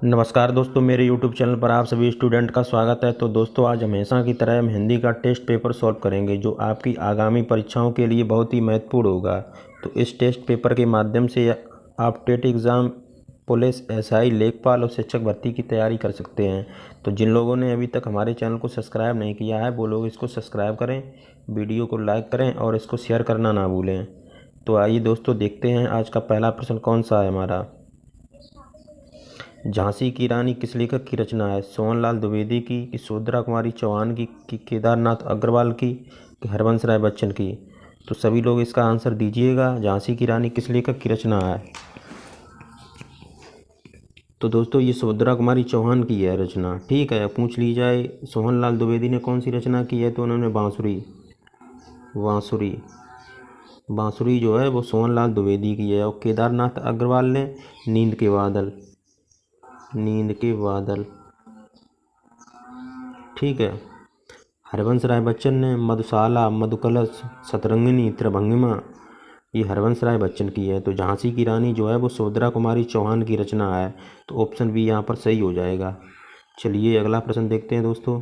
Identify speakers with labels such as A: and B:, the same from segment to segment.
A: नमस्कार दोस्तों, मेरे YouTube चैनल पर आप सभी स्टूडेंट का स्वागत है। तो दोस्तों, आज हमेशा की तरह हम हिंदी का टेस्ट पेपर सॉल्व करेंगे जो आपकी आगामी परीक्षाओं के लिए बहुत ही महत्वपूर्ण होगा। तो इस टेस्ट पेपर के माध्यम से आप टेट एग्ज़ाम, पुलिस, एसआई, लेखपाल और शिक्षक भर्ती की तैयारी कर सकते हैं। तो जिन लोगों ने अभी तक हमारे चैनल को सब्सक्राइब नहीं किया है वो लोग इसको सब्सक्राइब करें, वीडियो को लाइक करें और इसको शेयर करना ना भूलें। तो आइए दोस्तों, देखते हैं आज का पहला प्रश्न कौन सा है हमारा। झांसी की रानी किस लेखक की रचना है? सोहनलाल द्विवेदी की, यशोधरा कुमारी चौहान की, केदारनाथ अग्रवाल की, हरवंश राय बच्चन की? तो सभी लोग इसका आंसर दीजिएगा। झांसी की रानी किस लेखक की रचना है? तो दोस्तों, ये यशोधरा कुमारी चौहान की है रचना। ठीक है, पूछ ली जाए सोहनलाल द्विवेदी ने कौन सी रचना की है, तो उन्होंने बांसुरी जो है वो सोहनलाल द्विवेदी की है। और केदारनाथ अग्रवाल ने नींद के बादल। ठीक है। हरवंश राय बच्चन ने मधुशाला, मधुकलश, शतरंगिनी, त्रिभंगिमा, ये हरवंश राय बच्चन की है। तो झांसी की रानी जो है वो यशोधरा कुमारी चौहान की रचना है। तो ऑप्शन बी यहाँ पर सही हो जाएगा। चलिए अगला प्रश्न देखते हैं दोस्तों।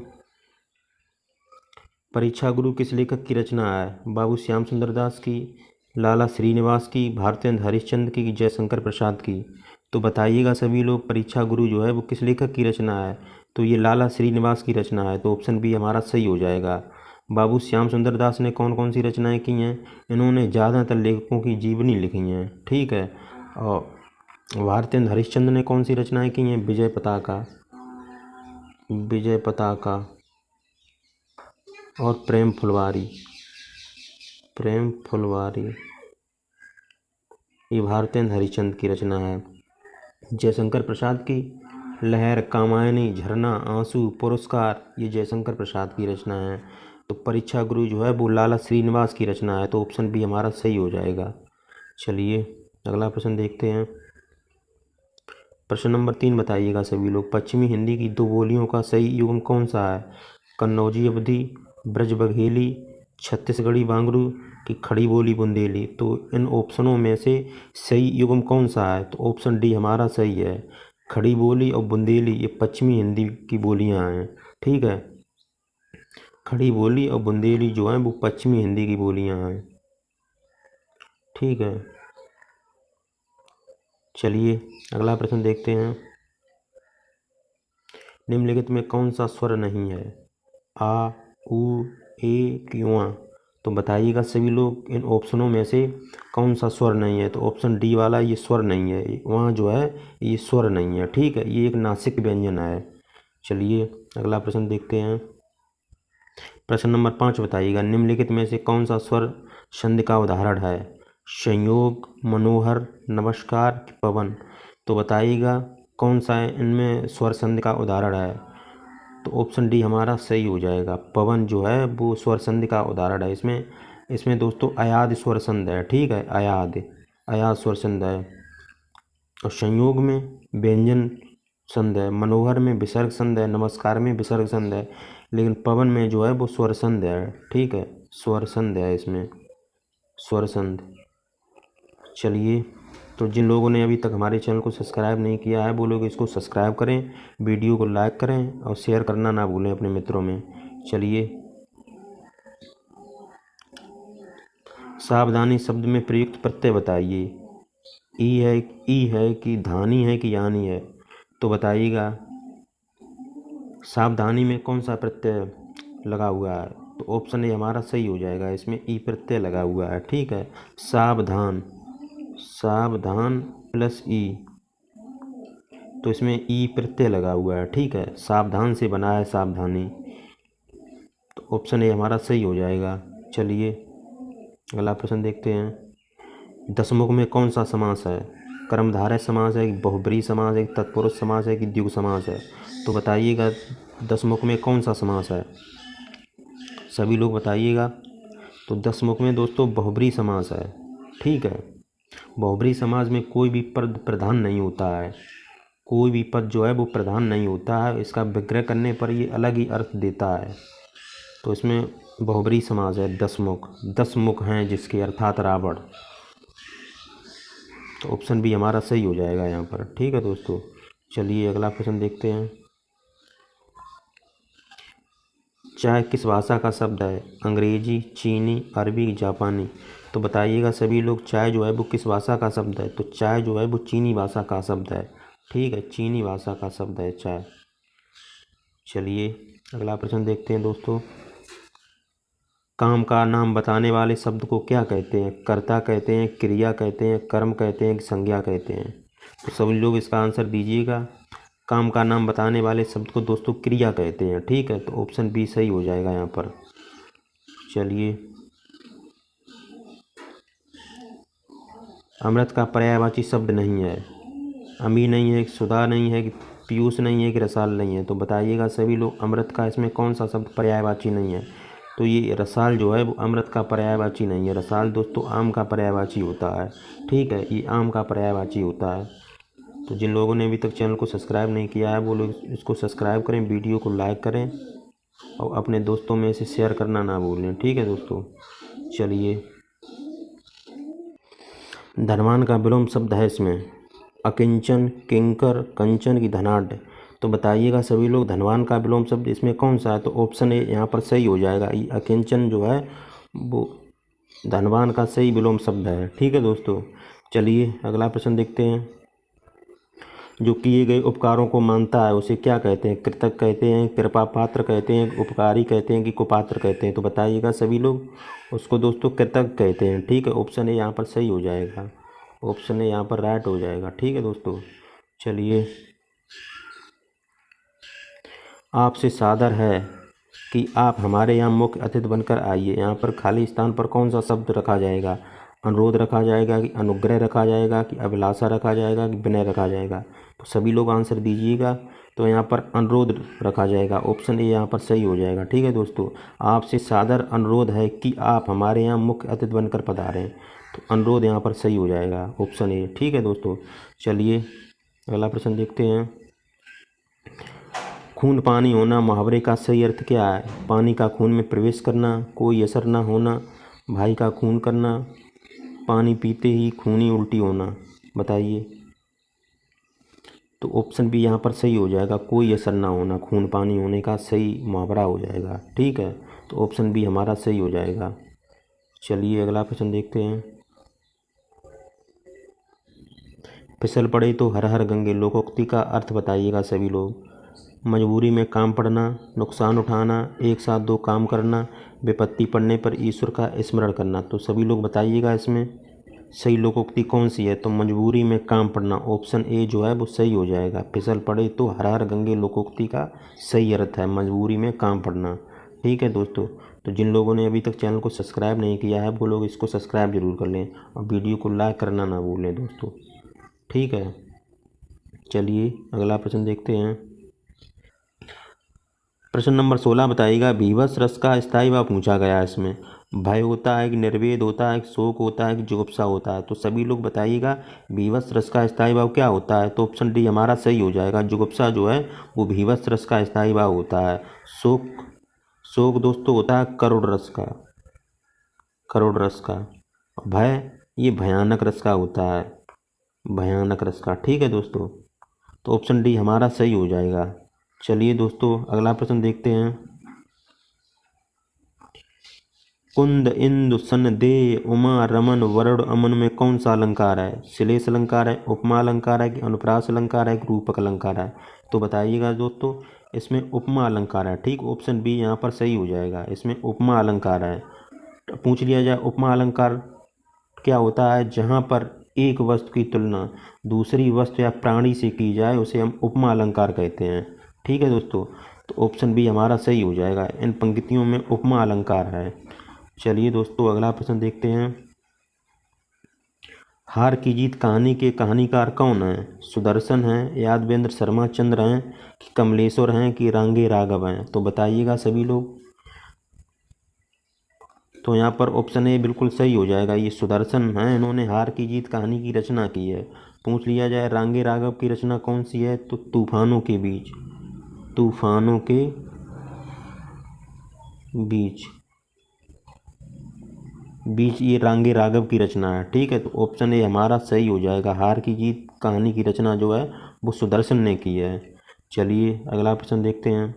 A: परीक्षा गुरु किस लेखक की रचना है? बाबू श्याम सुंदर दास की, लाला श्रीनिवास की, भारतेंद्र हरिश्चंद्र की, जयशंकर प्रसाद की? तो बताइएगा सभी लोग, परीक्षा गुरु जो है वो किस लेखक की रचना है? तो ये लाला श्रीनिवास की रचना है। तो ऑप्शन बी हमारा सही हो जाएगा। बाबू श्याम सुंदर दास ने कौन कौन सी रचनाएं की हैं? इन्होंने ज़्यादातर लेखकों की जीवनी लिखी हैं। ठीक है। और भारतेंद्र हरिश्चंद्र ने कौन सी रचनाएं की हैं? विजय पताका और प्रेम फुलवारी, ये भारतेंद्र हरिश्चंद्र की रचना है। जयशंकर प्रसाद की लहर, कामायनी, झरना, आंसू, पुरस्कार, ये जयशंकर प्रसाद की रचना है। तो परीक्षा गुरु जो है वो लाला श्रीनिवास की रचना है। तो ऑप्शन बी हमारा सही हो जाएगा। चलिए अगला प्रश्न देखते हैं। प्रश्न नंबर 3 बताइएगा सभी लोग। पश्चिमी हिंदी की दो बोलियों का सही युग्म कौन सा है? कन्नौजी अवधी, ब्रज बघेली, छत्तीसगढ़ी बांगरू की खड़ी बोली बुंदेली? तो इन ऑप्शनों में से सही युग्म कौन सा है? तो ऑप्शन डी हमारा सही है। खड़ी बोली और बुंदेली ये पश्चिमी हिंदी की बोलियां हैं। ठीक है। खड़ी बोली और बुंदेली जो हैं वो पश्चिमी हिंदी की बोलियां हैं। ठीक है। चलिए अगला प्रश्न देखते हैं। निम्नलिखित में कौन सा स्वर नहीं है? आ, उ, ए, क्यों? तो बताइएगा सभी लोग, इन ऑप्शनों में से कौन सा स्वर नहीं है? तो ऑप्शन डी वाला ये स्वर नहीं है, वहाँ जो है ये स्वर नहीं है। ठीक है, ये एक नासिक व्यंजन है। चलिए अगला प्रश्न देखते हैं। प्रश्न नंबर 5 बताइएगा। निम्नलिखित में से कौन सा स्वर संधि का उदाहरण है? संयोग, मनोहर, नमस्कार, पवन? तो बताइएगा कौन सा इनमें स्वर संधि का उदाहरण है? तो ऑप्शन डी हमारा सही हो जाएगा। पवन जो है वो स्वर संधि का उदाहरण है। इसमें दोस्तों अयाद स्वर संधि है। ठीक है, अयाद स्वर संधि है। और संयोग में व्यंजन संधि है, मनोहर में विसर्ग संधि है, नमस्कार में विसर्ग संधि है, लेकिन पवन में जो है वो स्वर संधि है। ठीक है, स्वर संधि है, इसमें स्वर संधि। चलिए, तो जिन लोगों ने अभी तक हमारे चैनल को सब्सक्राइब नहीं किया है वो लोग इसको सब्सक्राइब करें, वीडियो को लाइक करें और शेयर करना ना भूलें अपने मित्रों में। चलिए, सावधानी शब्द में प्रयुक्त प्रत्यय बताइए। ई है कि धानी है कि यानी है? तो बताइएगा सावधानी में कौन सा प्रत्यय लगा हुआ है? तो ऑप्शन ए हमारा सही हो जाएगा। इसमें ई प्रत्यय लगा हुआ है। ठीक है, सावधान प्लस ई, तो इसमें ई प्रत्यय लगा हुआ है। ठीक है, सावधान से बना है सावधानी। तो ऑप्शन ए हमारा सही हो जाएगा। चलिए अगला प्रश्न देखते हैं। दशमुख में कौन सा समास है? कर्मधारय समास है, बहुब्रीहि समास है, तत्पुरुष समास है कि द्विगु समास है? तो बताइएगा दशमुख में कौन सा समास है? सभी लोग बताइएगा। तो दशमुख में दोस्तों बहुब्रीहि समास है। ठीक है, बहुब्रीहि समास में कोई भी पद प्रधान नहीं होता है। कोई भी पद जो है वो प्रधान नहीं होता है। इसका विग्रह करने पर ये अलग ही अर्थ देता है। तो इसमें बहुब्रीहि समास है। 10 मुख हैं जिसके, अर्थात रावण। तो ऑप्शन बी हमारा सही हो जाएगा यहाँ पर। ठीक है दोस्तों, चलिए अगला प्रश्न देखते हैं। चाय किस भाषा का शब्द है? अंग्रेजी, चीनी, अरबी, जापानी। तो बताइएगा सभी लोग, चाय जो है वो किस भाषा का शब्द है? तो चाय जो है वो चीनी भाषा का शब्द है। ठीक है, चीनी भाषा का शब्द है चाय। चलिए अगला प्रश्न देखते हैं दोस्तों। काम का नाम बताने वाले शब्द को क्या कहते हैं? कर्ता कहते हैं, क्रिया कहते हैं, कर्म कहते हैं, संज्ञा कहते हैं? तो सभी लोग इसका आंसर दीजिएगा। काम का नाम बताने वाले शब्द को दोस्तों क्रिया कहते हैं। ठीक है, तो ऑप्शन बी सही हो जाएगा यहाँ पर। चलिए, अमृत का पर्यायवाची शब्द नहीं है। अमी नहीं है, सुधा नहीं है, कि पीयूष नहीं है, कि रसाल नहीं है? तो बताइएगा सभी लोग, अमृत का इसमें कौन सा शब्द पर्यायवाची नहीं है? तो ये रसाल जो है वो अमृत का पर्यायवाची नहीं है। रसाल दोस्तों आम का पर्यायवाची होता है। ठीक है, ये आम का पर्यायवाची होता है। तो जिन लोगों ने अभी तक चैनल को सब्सक्राइब नहीं किया है वो लोग इसको सब्सक्राइब करें, वीडियो को लाइक करें और अपने दोस्तों में इसे शेयर करना ना भूलें। ठीक है दोस्तों। चलिए, धनवान का विलोम शब्द है इसमें अकिंचन, किंकर, कंचन की धनाढ्य। तो बताइएगा सभी लोग, धनवान का विलोम शब्द इसमें कौन सा है? तो ऑप्शन ए यहाँ पर सही हो जाएगा। ये अकिंचन जो है वो धनवान का सही विलोम शब्द है। ठीक है दोस्तों। चलिए अगला प्रश्न देखते हैं। जो किए गए उपकारों को मानता है उसे क्या कहते हैं? कृतज्ञ कहते हैं, कृपा पात्र कहते हैं, उपकारी कहते हैं, कि कुपात्र कहते हैं? तो बताइएगा सभी लोग, उसको दोस्तों कृतज्ञ कहते हैं। ठीक है, ऑप्शन ए यहाँ पर सही हो जाएगा। ऑप्शन ए यहाँ पर राइट हो जाएगा। ठीक है दोस्तों। चलिए, आपसे सादर है कि आप हमारे यहाँ मुख्य अतिथि बनकर आइए। यहाँ पर खाली स्थान पर कौन सा शब्द रखा जाएगा? अनुरोध रखा जाएगा, कि अनुग्रह रखा जाएगा, कि अभिलाषा रखा जाएगा, कि विनय रखा जाएगा? तो सभी लोग आंसर दीजिएगा। तो यहाँ पर अनुरोध रखा जाएगा। ऑप्शन ए यहाँ पर सही हो जाएगा। ठीक है दोस्तों, आपसे सादर अनुरोध है कि आप हमारे यहाँ मुख्य अतिथि बनकर पधारें। तो अनुरोध यहाँ पर सही हो जाएगा, ऑप्शन ए। ठीक है दोस्तों। चलिए अगला प्रश्न देखते हैं। खून पानी होना मुहावरे का सही अर्थ क्या है? पानी का खून में प्रवेश करना, कोई असर ना होना, भाई का खून करना, पानी पीते ही खूनी उल्टी होना? बताइए। तो ऑप्शन बी यहाँ पर सही हो जाएगा, कोई असर ना होना खून पानी होने का सही मुहावरा हो जाएगा। ठीक है, तो ऑप्शन बी हमारा सही हो जाएगा। चलिए अगला प्रश्न देखते हैं। फिसल पड़े तो हर हर गंगे लोकोक्ति का अर्थ बताइएगा सभी लोग। मजबूरी में काम पड़ना, नुकसान उठाना, एक साथ दो काम करना, विपत्ति पड़ने पर ईश्वर का स्मरण करना? तो सभी लोग बताइएगा इसमें सही लोकोक्ति कौन सी है? तो मजबूरी में काम पड़ना, ऑप्शन ए जो है वो सही हो जाएगा। फिसल पड़े तो हर हर गंगे लोकोक्ति का सही अर्थ है मजबूरी में काम पड़ना। ठीक है दोस्तों। तो जिन लोगों ने अभी तक चैनल को सब्सक्राइब नहीं किया है वो लोग इसको सब्सक्राइब जरूर कर लें और वीडियो को लाइक करना ना भूलें दोस्तों। ठीक है। चलिए अगला प्रश्न देखते हैं। प्रश्न नंबर 16 बताइएगा। भीभत्स रस का स्थायी भाव पूछा गया है इसमें। भय होता है, कि निर्वेद होता है, कि शोक होता है, कि जुगुप्सा होता है? तो सभी लोग बताइएगा भीभत्स रस का स्थायी भाव क्या होता है? तो ऑप्शन डी हमारा सही हो जाएगा। जुगुप्सा जो है वो भीभत्स रस का स्थायी भाव होता है। शोक शोक दोस्तों होता है करुण रस का, करुण रस का। भय ये भयानक रस का होता है, भयानक रस का। ठीक है दोस्तों। तो ऑप्शन डी हमारा सही हो जाएगा। चलिए दोस्तों अगला प्रश्न देखते हैं। कुंद, इंदु, सन, दे, उमा, रमन, वरुण, अमन में कौन सा अलंकार है? श्लेष अलंकार है, उपमा अलंकार है, कि अनुप्रास अलंकार है, कि रूपक अलंकार है? तो बताइएगा दोस्तों, इसमें उपमा अलंकार है। ठीक, ऑप्शन बी यहाँ पर सही हो जाएगा। इसमें उपमा अलंकार है। पूछ लिया जाए उपमा अलंकार क्या होता है? जहाँ पर एक वस्तु की तुलना दूसरी वस्तु या प्राणी से की जाए उसे हम उपमा अलंकार कहते हैं। ठीक है दोस्तों। तो ऑप्शन बी हमारा सही हो जाएगा। इन पंक्तियों में उपमा अलंकार है। चलिए दोस्तों अगला प्रश्न देखते हैं। हार की जीत कहानी के कहानीकार कौन है? सुदर्शन हैं, यादवेंद्र शर्मा चंद्र हैं, कि कमलेश्वर हैं, कि रांगे राघव हैं? तो बताइएगा सभी लोग। तो यहाँ पर ऑप्शन ए बिल्कुल सही हो जाएगा। ये सुदर्शन हैं, इन्होंने हार की जीत कहानी की रचना की है। पूछ लिया जाए रांगे राघव की रचना कौन सी है? तो तूफानों के बीच, तूफानों के बीच, बीच ये रांगे राघव की रचना है। ठीक है, तो ऑप्शन ए हमारा सही हो जाएगा। हार की जीत कहानी की रचना जो है वो सुदर्शन ने की है। चलिए अगला प्रश्न देखते हैं।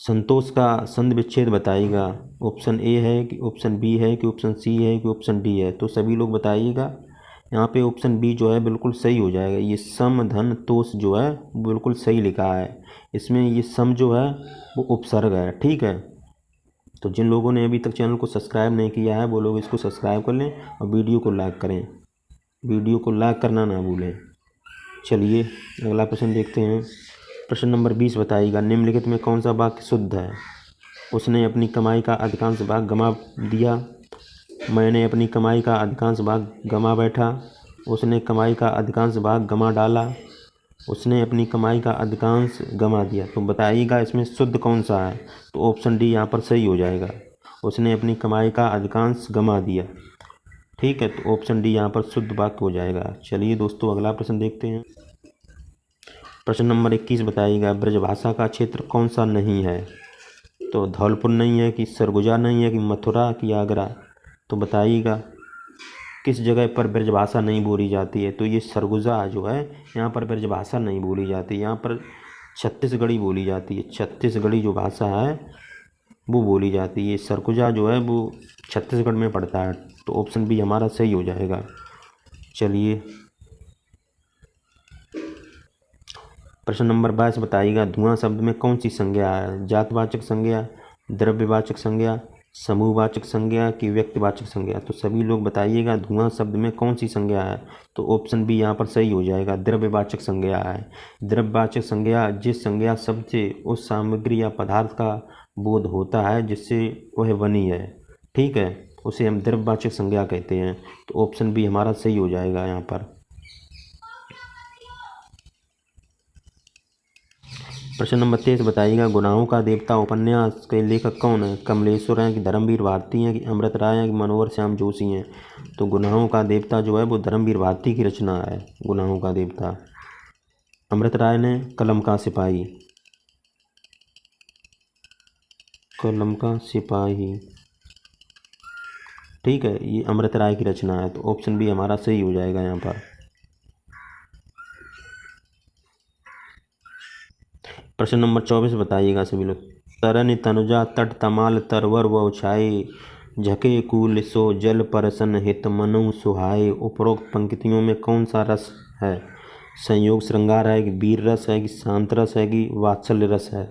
A: संतोष का संधि विच्छेद बताइएगा। ऑप्शन ए है कि ऑप्शन बी है कि ऑप्शन सी है कि ऑप्शन डी है, तो सभी लोग बताइएगा। यहाँ पे ऑप्शन बी जो है बिल्कुल सही हो जाएगा। ये सम धन तोष जो है बिल्कुल सही लिखा है। इसमें ये सम जो है वो उपसर्ग है। ठीक है, तो जिन लोगों ने अभी तक चैनल को सब्सक्राइब नहीं किया है वो लोग इसको सब्सक्राइब कर लें और वीडियो को लाइक करें। वीडियो को लाइक करना ना भूलें। चलिए अगला प्रश्न देखते हैं। प्रश्न नंबर 20 बताइएगा। निम्नलिखित में कौन सा वाक्य शुद्ध है? उसने अपनी कमाई का अधिकांश भाग गंवा दिया। मैंने अपनी कमाई का अधिकांश भाग गंवा बैठा। उसने कमाई का अधिकांश भाग गंवा डाला। उसने अपनी कमाई का अधिकांश गंवा दिया। तो बताइएगा इसमें शुद्ध कौन सा है? तो ऑप्शन डी यहाँ पर सही हो जाएगा। उसने अपनी कमाई का अधिकांश गंवा दिया। ठीक है, तो ऑप्शन डी यहाँ पर शुद्ध वाक्य हो जाएगा। चलिए दोस्तों अगला प्रश्न देखते हैं। प्रश्न नंबर 21 बताइएगा। ब्रजभाषा का क्षेत्र कौन सा नहीं है? तो धौलपुर नहीं है कि सरगुजा नहीं है कि मथुरा कि आगरा? तो बताइएगा किस जगह पर ब्रजभाषा नहीं बोली जाती है? तो ये सरगुजा जो है यहाँ पर ब्रजभाषा नहीं बोली जाती, यहाँ पर छत्तीसगढ़ी बोली जाती है। छत्तीसगढ़ी जो भाषा है वो बोली जाती है। सरगुजा जो है वो छत्तीसगढ़ में पड़ता है। तो ऑप्शन बी हमारा सही हो जाएगा। चलिए प्रश्न नंबर 22 बताइएगा। धुआं शब्द में कौन सी संज्ञा है? जातवाचक संज्ञा, द्रव्यवाचक संज्ञा, समूहवाचक संज्ञा कि व्यक्तिवाचक संज्ञा? तो सभी लोग बताइएगा धुआं शब्द में कौन सी संज्ञा है? तो ऑप्शन बी यहाँ पर सही हो जाएगा। द्रव्यवाचक संज्ञा है। द्रव्यवाचक संज्ञा जिस संज्ञा शब्द से उस सामग्री या पदार्थ का बोध होता है जिससे वह बनी है, ठीक है, उसे हम द्रव्यवाचक संज्ञा कहते हैं। तो ऑप्शन बी हमारा सही हो जाएगा यहाँ पर। प्रश्न नंबर 23 बताइएगा। गुनाहों का देवता उपन्यास के लेखक कौन है? कमलेश्वर हैं कि धर्मवीर भारती हैं कि अमृत राय हैं कि मनोहर श्याम जोशी हैं? तो गुनाहों का देवता जो है वो धर्मवीर भारती की रचना है। गुनाहों का देवता। अमृत राय ने कलम का सिपाही। कलम का सिपाही, ठीक है, ये अमृत राय की रचना है। तो ऑप्शन बी हमारा सही हो जाएगा यहाँ पर। प्रश्न नंबर 24 बताइएगा सभी लोग। तरन तनुजा तट तमाल तरवर व उछाए, झके कूल सो जल परसन हित मनु सुहाए। उपरोक्त पंक्तियों में कौन सा रस है? संयोग श्रृंगार है कि वीर रस है कि शांत रस है कि वात्सल्य रस है?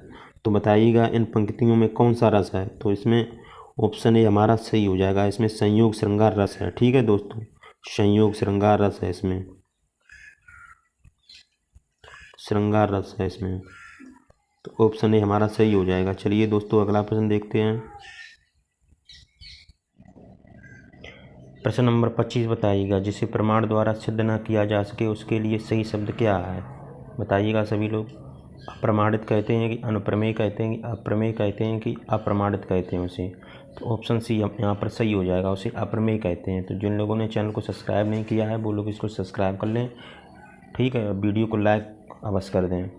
A: तो बताइएगा इन पंक्तियों में कौन सा रस है? तो इसमें ऑप्शन ए हमारा सही हो जाएगा। इसमें संयोग श्रृंगार रस है। ठीक है दोस्तों, संयोग श्रृंगार रस है इसमें, श्रृंगार रस है इसमें। तो ऑप्शन ए हमारा सही हो जाएगा। चलिए दोस्तों अगला प्रश्न देखते हैं। प्रश्न नंबर 25 बताइएगा। जिसे प्रमाण द्वारा सिद्ध न किया जा सके उसके लिए सही शब्द क्या है? बताइएगा सभी लोग। अप्रमाणित कहते हैं कि अनुप्रमेय कहते हैं कि अप्रमेय कहते हैं कि अप्रमाणित कहते हैं उसे? तो ऑप्शन सी यहाँ पर सही हो जाएगा। उसे अप्रमेय कहते हैं। तो जिन लोगों ने चैनल को सब्सक्राइब नहीं किया है वो लोग इसको सब्सक्राइब कर लें। ठीक है, वीडियो को लाइक अवश्य कर दें।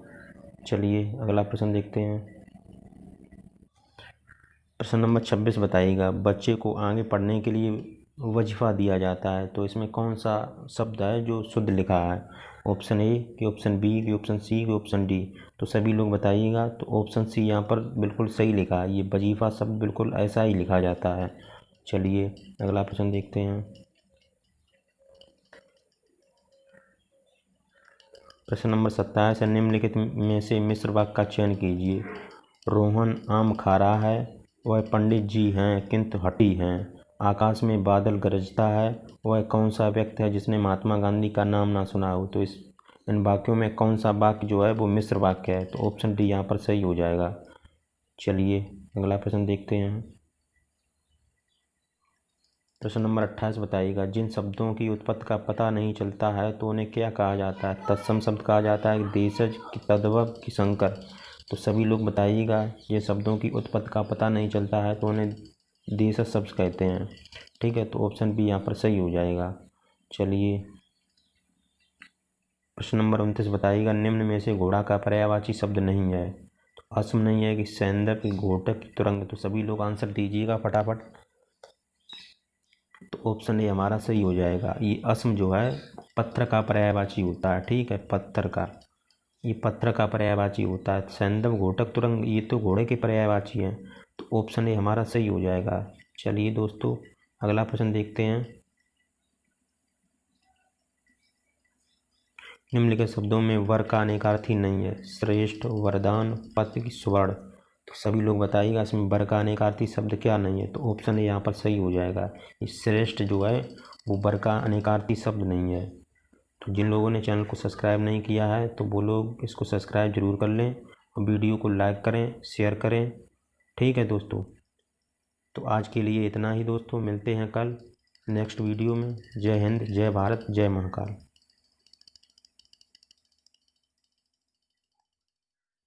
A: चलिए अगला प्रश्न देखते हैं। प्रश्न नंबर 26 बताइएगा। बच्चे को आगे पढ़ने के लिए वजीफ़ा दिया जाता है, तो इसमें कौन सा शब्द है जो शुद्ध लिखा है? ऑप्शन ए कि ऑप्शन बी कि ऑप्शन सी कि ऑप्शन डी? तो सभी लोग बताइएगा। तो ऑप्शन सी यहाँ पर बिल्कुल सही लिखा है। ये वजीफ़ा शब्द बिल्कुल ऐसा ही लिखा जाता है। चलिए अगला प्रश्न देखते हैं। प्रश्न नंबर 27 है। निम्नलिखित में से मिश्र वाक्य का चयन कीजिए। रोहन आम खा रहा है, वह पंडित जी हैं किंतु हठी हैं। आकाश में बादल गरजता है, वह कौन सा व्यक्ति है जिसने महात्मा गांधी का नाम ना सुना हो? तो इन वाक्यों में कौन सा वाक्य जो है वो मिश्र वाक्य है? तो ऑप्शन डी यहाँ पर सही हो जाएगा। चलिए अगला प्रश्न देखते हैं। प्रश्न नंबर 28 बताइएगा। जिन शब्दों की उत्पत्ति का पता नहीं चलता है तो उन्हें क्या कहा जाता है? तत्सम शब्द कहा जाता है, देशज कि तद्भव कि संकर? तो सभी लोग बताइएगा। ये शब्दों की उत्पत्ति का पता नहीं चलता है तो उन्हें देशज शब्द कहते हैं। ठीक है, तो ऑप्शन बी यहाँ पर सही हो जाएगा। चलिए प्रश्न नंबर 29 बताइएगा। निम्न में से घोड़ा का पर्यायवाची शब्द नहीं है? तो असम नहीं है कि सैंदव कि घोटक कि तुरंग? तो सभी लोग आंसर दीजिएगा फटाफट। तो ऑप्शन ए हमारा सही हो जाएगा। ये असम जो है पत्थर का पर्यायवाची होता है, ठीक है, पत्थर का, ये पत्थर का पर्यायवाची होता है। सैंधव, घोटक, तुरंग, ये तो घोड़े के पर्यायवाची हैं, तो ऑप्शन ए हमारा सही हो जाएगा। चलिए दोस्तों अगला प्रश्न देखते हैं। निम्नलिखित शब्दों में वर का अनेकार्थी नहीं है। श्रेष्ठ, वरदान, पत्र, स्वर्ण। तो सभी लोग बताइएगा इसमें वर का अनेकार्थी शब्द क्या नहीं है, तो ऑप्शन ए यहाँ पर सही हो जाएगा। ये श्रेष्ठ जो है वो वर का अनेकार्थी शब्द नहीं है। तो जिन लोगों ने चैनल को सब्सक्राइब नहीं किया है तो वो लोग इसको सब्सक्राइब जरूर कर लें और वीडियो को लाइक करें, शेयर करें, ठीक है दोस्तों। तो आज के लिए इतना ही दोस्तों, मिलते हैं कल नेक्स्ट वीडियो में। जय हिंद, जय भारत, जय महाकाल।